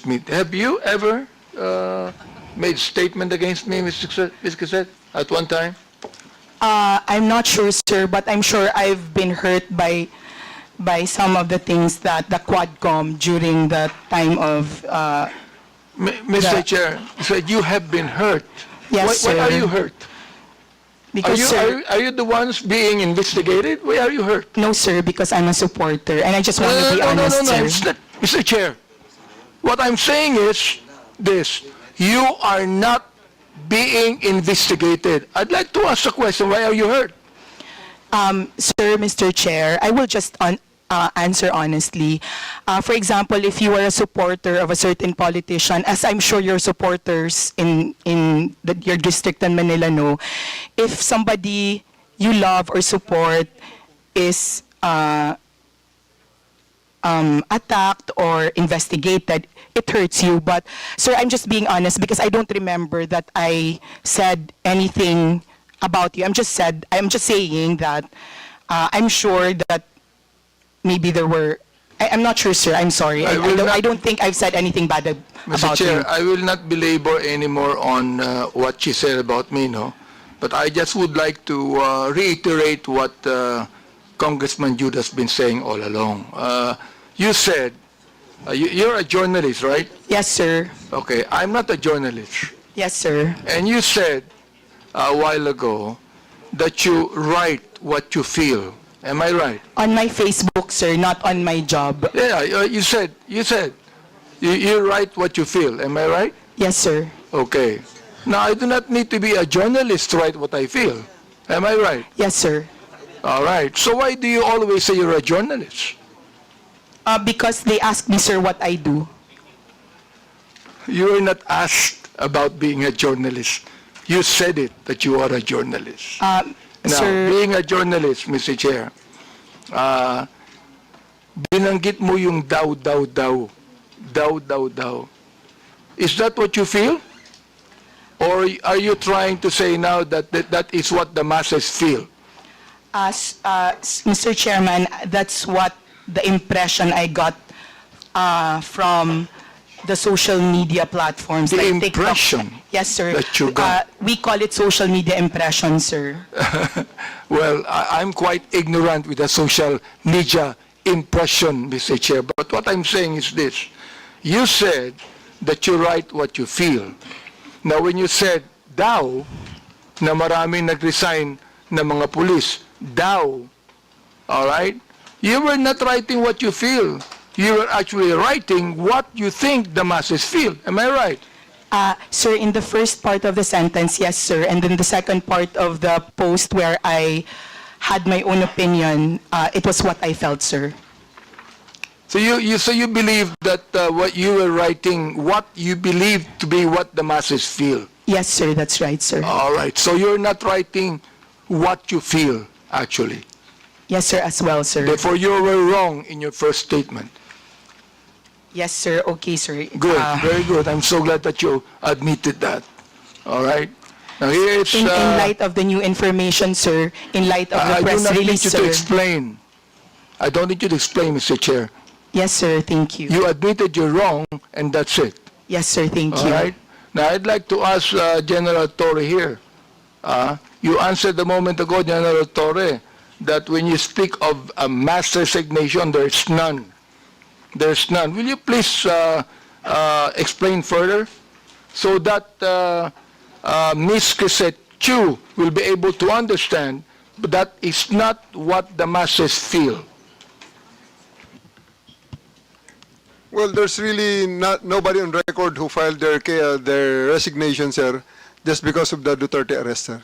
me. Have you ever made statement against me, Ms. Cassette, at one time? I'm not sure, sir, but I'm sure I've been hurt by some of the things that the Quadcom during the time of Mr. Chair, you said you have been hurt. Yes, Why sir. are you hurt? because sir, Are you the ones being investigated? Why are you hurt? no, sir, because I'm a supporter and I just want to be honest, no, sir. it's not, Mr. Chair. What I'm saying is this: you are not being investigated. I'd like to ask a question. Why are you hurt? Sir, Mr. Chair, I will just answer honestly. For example, if you are a supporter of a certain politician, as I'm sure your supporters in your district in Manila know, if somebody you love or support is attacked or investigated, it hurts you. But, sir, I'm just being honest because I don't remember that I said anything about you. I'm just saying that I'm sure that maybe there were. I'm not sure, sir. I'm sorry. I don't think I've said anything bad Mr. about Chair, you. I will not belabor anymore on what she said about me, no? But I just would like to reiterate what Congressman Jude has been saying all along. You said, you're a journalist, right? Yes, sir. Okay, I'm not a journalist. Yes, sir. And you said a while ago that you write what you feel. Am I right? On my Facebook, sir, not on my job. Yeah, you said you write what you feel. Am I right? Yes, sir. Okay. Now, I do not need to be a journalist to write what I feel. Am I right? Yes, sir. All right. So why do you always say you're a journalist? Because they asked me, sir, what I do. You were not asked about being a journalist. You said it, that you are a journalist. Now, Sir, being a journalist, Mr. Chair, binanggit mo yung daw. Is that what you feel? Or are you trying to say now that that is what the masses feel? Mr. Chairman, that's what the impression I got from the social media platforms. The like TikTok. impression Yes, sir. that you got. We call it social media impression, sir. Well, I'm quite ignorant with the social media impression, Mr. Chair. But what I'm saying is this. You said that you write what you feel. Now, when you said daw, na maraming nag-resign na mga pulis, daw, all right? You were not writing what you feel. You were actually writing what you think the masses feel. Am I right? Sir, in the first part of the sentence, yes, sir. And then the second part of the post where I had my own opinion, it was what I felt, sir. So you believe that what you were writing, what you believe to be what the masses feel. Yes, sir, that's right, sir. All right. So you're not writing what you feel, actually. Yes, sir, as well, sir. Therefore, you were wrong in your first statement. Yes, sir. Okay, sir. Good. Very good. I'm so glad that you admitted that. All right. Now here it's... In light of the new information, sir, in light of the press I do not need release, you sir. to explain. I don't need you to explain, Mr. Chair. Yes, sir. Thank you. You admitted you're wrong, and that's it. Yes, sir. Thank All you. right? Now, I'd like to ask General Torre here. You answered a moment ago, General Torre, that when you speak of a mass resignation, there's none. There's none. Will you please explain further so that Ms. Cassette Chu will be able to understand that is not what the masses feel? Well, there's really nobody on record who filed their resignation, sir, just because of the Duterte arrest, sir.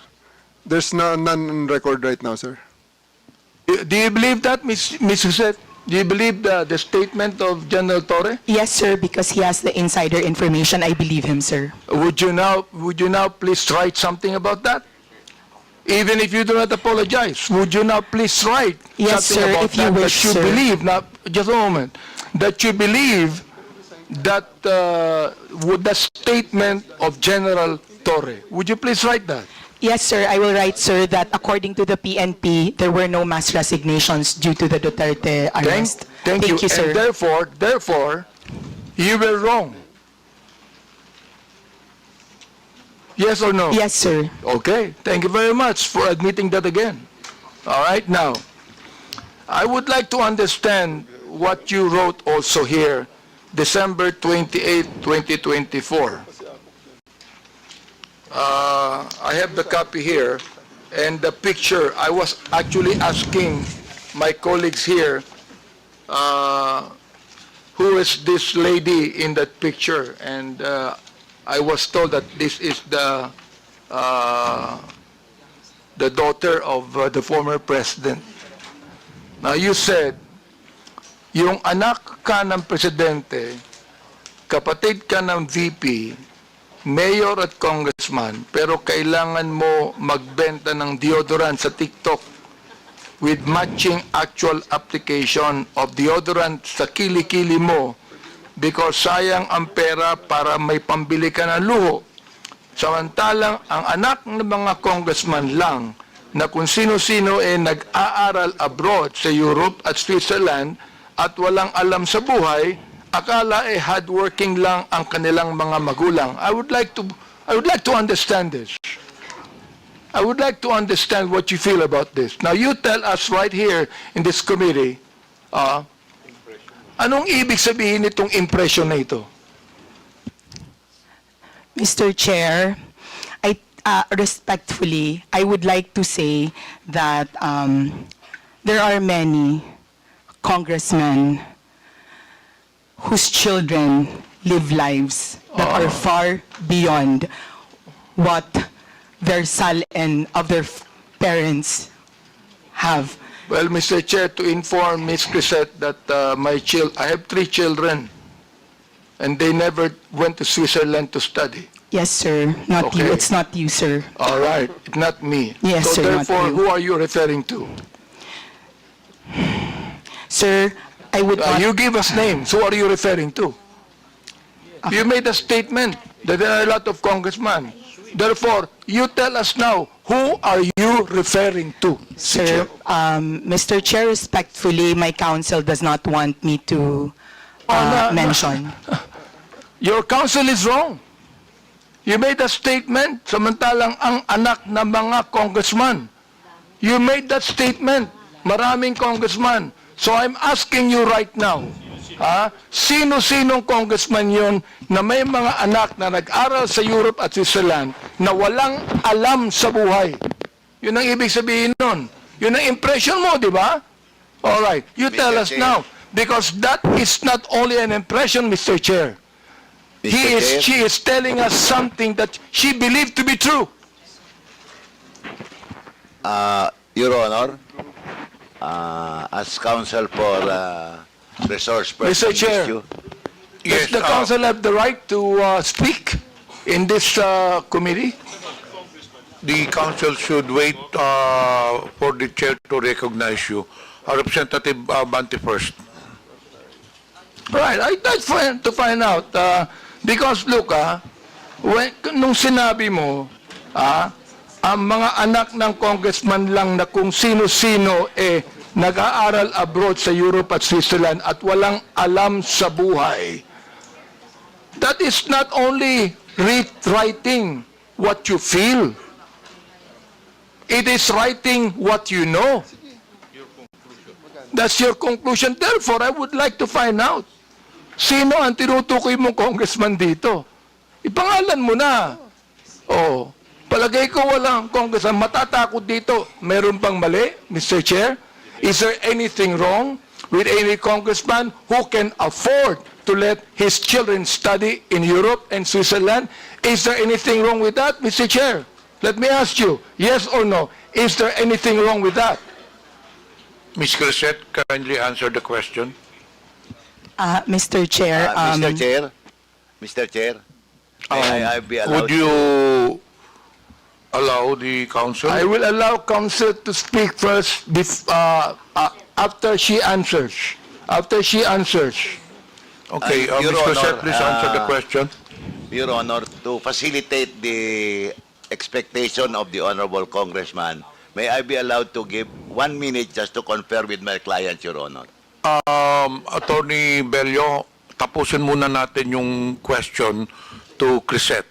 There's none on record right now, sir. Do you believe that, Ms. Cassette? Do you believe the statement of General Torre? Yes, sir, because he has the insider information. I believe him, sir. Would you now please write something about that? Even if you do not apologize, would you now please write Yes, something sir, about if you that, wish, that you sir. believe, now, just a moment, that you believe that with the statement of General Torre? Would you please write that? Yes, sir. I will write, sir, that according to the PNP, there were no mass resignations due to the Duterte arrest. Thank you, sir. And therefore, you were wrong. Yes or no? Yes, sir. Okay, thank you very much for admitting that again. All right, now, I would like to understand what you wrote also here, December 28, 2024. I have the copy here, and the picture, I was actually asking my colleagues here, who is this lady in that picture, and I was told that this is the daughter of the former president. Now, you said, yung anak ka ng presidente, kapatid ka ng VP, mayor at congressman, pero kailangan mo magbenta ng deodorant sa TikTok with matching actual application of deodorant sa kilikili mo because sayang ang pera para may pambili ka ng luho. Samantalang ang anak ng mga congressman lang na kung sino-sino nag-aaral abroad sa Europe at Switzerland at walang alam sa buhay, akala hardworking lang ang kanilang mga magulang. I would like to understand this. I would like to understand what you feel about this. Now you tell us right here in this committee, anong ibig sabihin nitong impression na ito? Mr. Chair, respectfully, I would like to say that there are many congressmen whose children live lives that are far beyond what their salin of their parents have. Well, Mr. Chair, to inform Ms. Crisette that I have 3 children, and they never went to Switzerland to study. Yes, sir. Not you. Okay. It's not you, sir. All right, not me. Yes, so sir, not therefore, you. who are you referring to? Sir, I would not... You give us names. Who are you referring to? You made a statement that there are a lot of congressmen. Therefore, you tell us now, who are you referring to? Sir, Mr. Chair, respectfully, my counsel does not want me to no. mention. Your counsel is wrong. You made a statement, samantalang ang anak ng mga congressman. You made that statement, maraming congressman. So I'm asking you right now, sino-sinong congressman yun na may mga anak na nag-aral sa Europe at Switzerland na walang alam sa buhay? Yun ang ibig sabihin nun. Yun ang impression mo, di ba? All right, you tell us Chair. now. Because that is not only an impression, Mr. Chair. She is telling us something that she believed to be true. Your Honor, as counsel for resource person Mr. Chair, issue, does the council have the right to speak in this committee? The council should wait for the chair to recognize you. Representative Bante first. Right, I'd like to find out. Because look, nung sinabi mo, ang mga anak ng congressman lang na kung sino-sino nag-aaral abroad sa Europe at Switzerland at walang alam sa buhay. That is not only writing what you feel. It is writing what you know. That's your conclusion. Therefore, I would like to find out, sino ang tinutukoy mong congressman dito? Ipangalan mo na. Oh, palagay ko walang congressman matatakot dito. Meron bang mali, Mr. Chair? Is there anything wrong with any congressman who can afford to let his children study in Europe and Switzerland? Is there anything wrong with that, Mr. Chair? Let me ask you, yes or no, is there anything wrong with that? Ms. Crisette, kindly answer the question. Mr. Chair, Mr. Chair, may I be allowed Would you allow the council? I will allow counsel to speak first after she answers. After she answers. Okay, Your Ms. Crisette, Honor, please answer the question. Your Honor, to facilitate the expectation of the Honorable Congressman, may I be allowed to give 1 minute just to confer with my client, Your Honor? Attorney Bello, tapusin muna natin yung question to Crisette.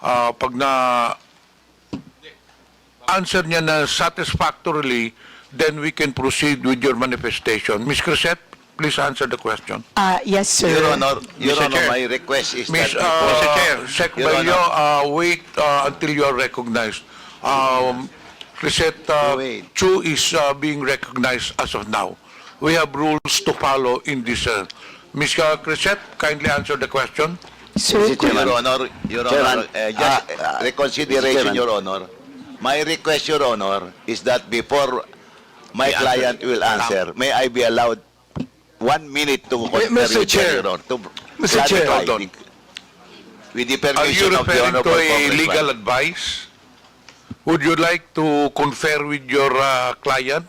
pag na answer niya na satisfactorily, then we can proceed with your manifestation. Ms. Crisette, please answer the question. Yes, sir. Your Honor, Mr. Chair. my request is Ms. that before... Sec Your Balyo, wait until you are recognized. Crisette Wait. Chu is being recognized as of now. We have rules to follow in this. Ms. Crisette, kindly answer the question. Sir, Your Honor, Chairman, just reconsideration, Chairman. Your Honor. My request, Your Honor, is that before my client will answer, may I be allowed 1 minute to confer Mr. with Chair. Your Honor, to Mr. Chair. clarify Hold on. with the Are permission you of the referring to Honorable a Congressman. legal advice? Would you like to confer with your client?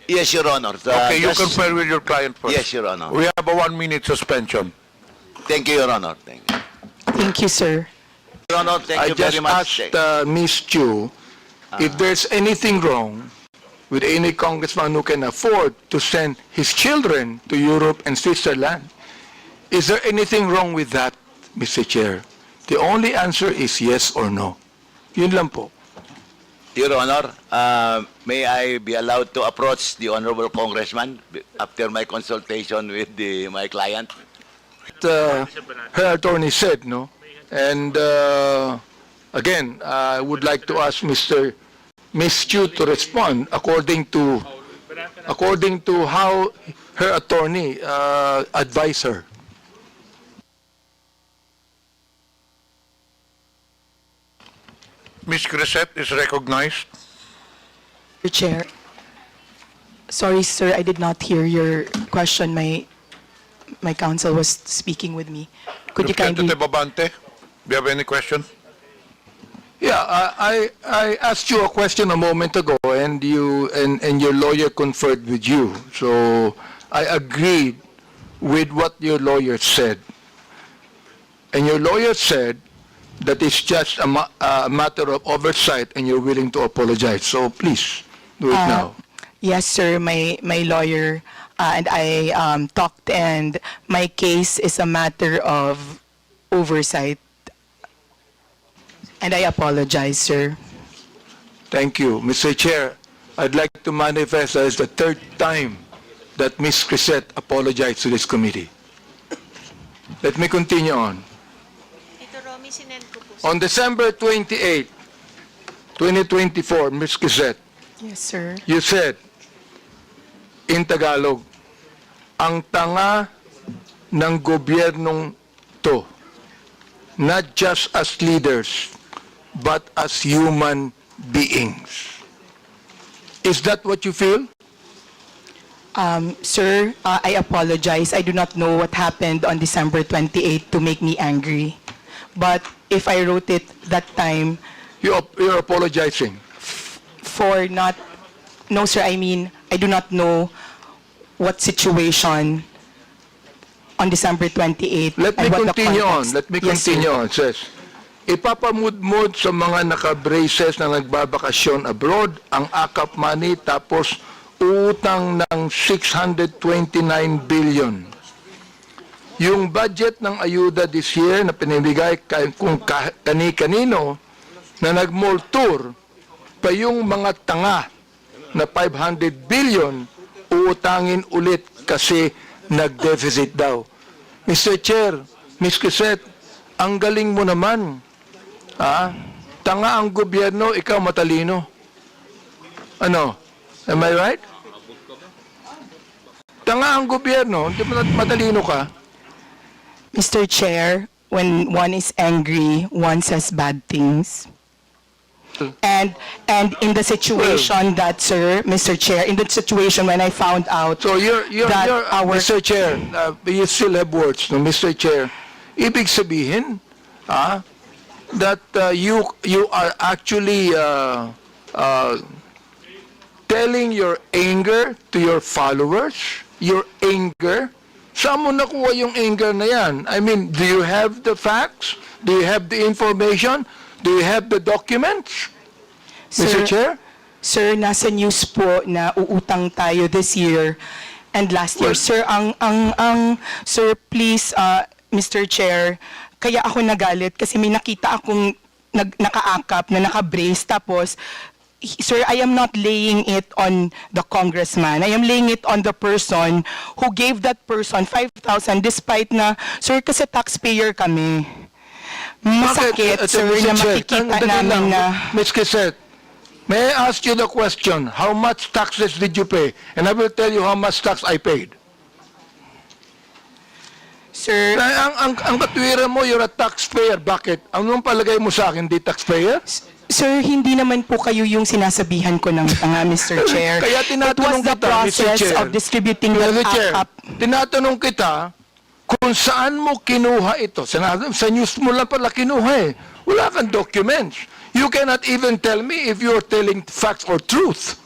Yes, Your Honor. Okay, you just- confer with your client first. Yes, Your Honor. We have a 1 minute suspension. Thank you, Your Honor. Thank you. thank you, sir. Your Honor, thank I you very just much. asked Ms. Chu if there's anything wrong with any congressman who can afford to send his children to Europe and Switzerland. Is there anything wrong with that, Mr. Chair? The only answer is yes or no. Yun lang po. Your Honor, may I be allowed to approach the Honorable Congressman after my consultation with my client? Her attorney said, no? And again, I would like to ask Ms. Chu to respond according to how her attorney advised her. Ms. Crisette is recognized. Mr. Chair. Sorry, sir, I did not hear your question. My counsel was speaking with me. Could you kindly... Representative Abante, do you have any question? Yeah, I asked you a question a moment ago, and your lawyer conferred with you. So I agreed with what your lawyer said, and your lawyer said that it's just a matter of oversight, and you're willing to apologize. So please do it now. Yes, sir, my lawyer and I talked, and my case is a matter of oversight. And I apologize, sir. Thank you, Mr. Chair. I'd like to manifest as the third time that Ms. Crisette apologized to this committee. Let me continue on. Tito Romy, sinend ko po. On December 28, 2024, Ms. Crisette, Yes, sir. you said in Tagalog, ang tanga ng gobyernong to, not just as leaders, but as human beings. Is that what you feel? Sir, I apologize. I do not know what happened on December 28 to make me angry. But if I wrote it that time You're apologizing. for not... No, sir, I mean, I do not know what situation on December 28 Let me and what the continue on. context. Let me Yes, sir. continue on. It says, ipapamudmud sa mga naka-braces na nagbabakasyon abroad ang AKAP money tapos utang ng 629 billion. Yung budget ng ayuda this year na pinibigay kung kani-kanino na nag-mall tour pa yung mga tanga na 500 billion uutangin ulit kasi nag-deficit daw. Mr. Chair, Ms. Crisette, ang galing mo naman. Tanga ang gobyerno, ikaw matalino. Ano? Am I right? Tanga ang gobyerno, hindi mo matalino ka. Mr. Chair, when one is angry, one says bad things. And in the situation that, sir, Mr. Chair, in the situation when I found out So that our... Mr. Chair, you still have words, no, Mr. Chair. Ibig sabihin, that you are actually telling your anger to your followers, your anger. Saan mo nakuha yung anger na yan? I mean, do you have the facts? Do you have the information? Do you have the documents? Mr. Chair? Sir, nasa news po na uutang tayo this year and last year. Well- Sir, sir, please, Mr. Chair, kaya ako nagalit kasi may nakita akong nakaakap, na nakabrace, tapos, sir, I am not laying it on the congressman. I am laying it on the person who gave that person 5,000 despite na, sir, kasi taxpayer kami. Masakit, sir, na makikita namin na... Ms. Quezet, may I ask you the question, how much taxes did you pay? And I will tell you how much tax I paid. Sir, Ang katwiran mo, you're a taxpayer. Bakit? Anong palagay mo sa akin, di taxpayer? sir, hindi naman po kayo yung sinasabihan ko ng tanga, Mr. Chair. Kaya It tinatanong was the kita, Mr. process Chair. of distributing the Mr. Chair, AKAP. tinatanong kita kung saan mo kinuha ito. Sa news mo lang pala kinuha eh. Wala kang documents. You cannot even tell me if you're telling facts or truth.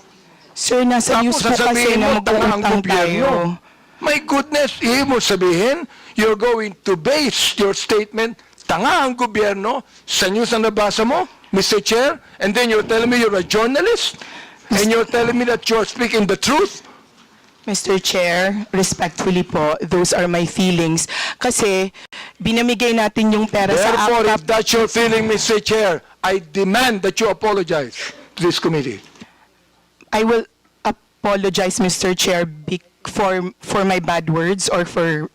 Sir, nasa news po kasi sasabihin na mo, tanga ang mag-uutang tayo. gobyerno. My goodness, ibig mo sabihin, you're going to base your statement, tanga ang gobyerno, sa news na nabasa mo, Mr. Chair, and then you're telling me you're a journalist, and you're telling me that you're speaking the truth? Mr. Chair, respectfully po, those are my feelings. Kasi binamigay natin yung pera sa Therefore, AKAP. if that's your feeling, Mr. Chair, I demand that you apologize to this committee. I will apologize, Mr. Chair, for my bad words or for...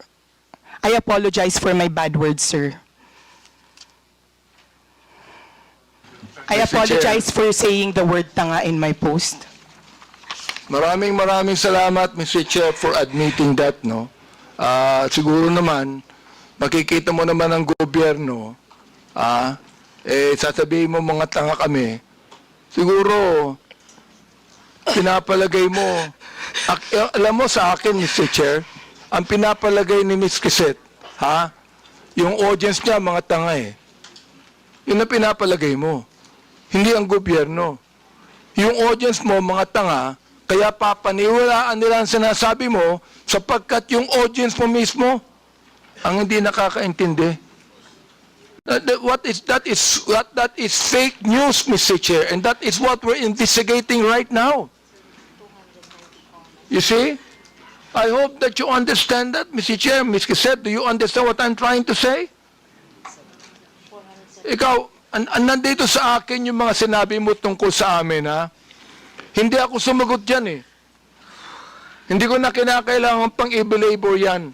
I apologize for my bad words, sir. I Mr. apologize for saying the word tanga in my post. Maraming salamat, Mr. Chair, for admitting that, no? Siguro naman, makikita mo naman ang gobyerno, sasabihin mo mga tanga kami, siguro, pinapalagay mo, alam mo sa akin, Mr. Chair, ang pinapalagay ni Ms. Quezet, yung audience niya, mga tanga eh. Yun ang pinapalagay mo. Hindi ang gobyerno. Yung audience mo, mga tanga, kaya papaniwalaan nila ang sinasabi mo sapagkat yung audience mo mismo ang hindi nakakaintindi. That is fake news, Mr. Chair, and that is what we're investigating right now. You see? I hope that you understand that, Mr. Chair. Ms. Quezet, do you understand what I'm trying to say? Ikaw, nandito sa akin yung mga sinabi mo tungkol sa amin, ha? Hindi ako sumagot dyan, eh. Hindi ko na kinakailangan pang i-belabor yan.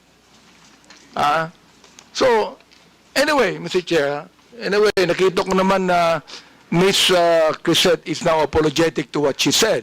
So, anyway, Mr. Chair, anyway, nakita ko naman na Ms. Quezet is now apologetic to what she said.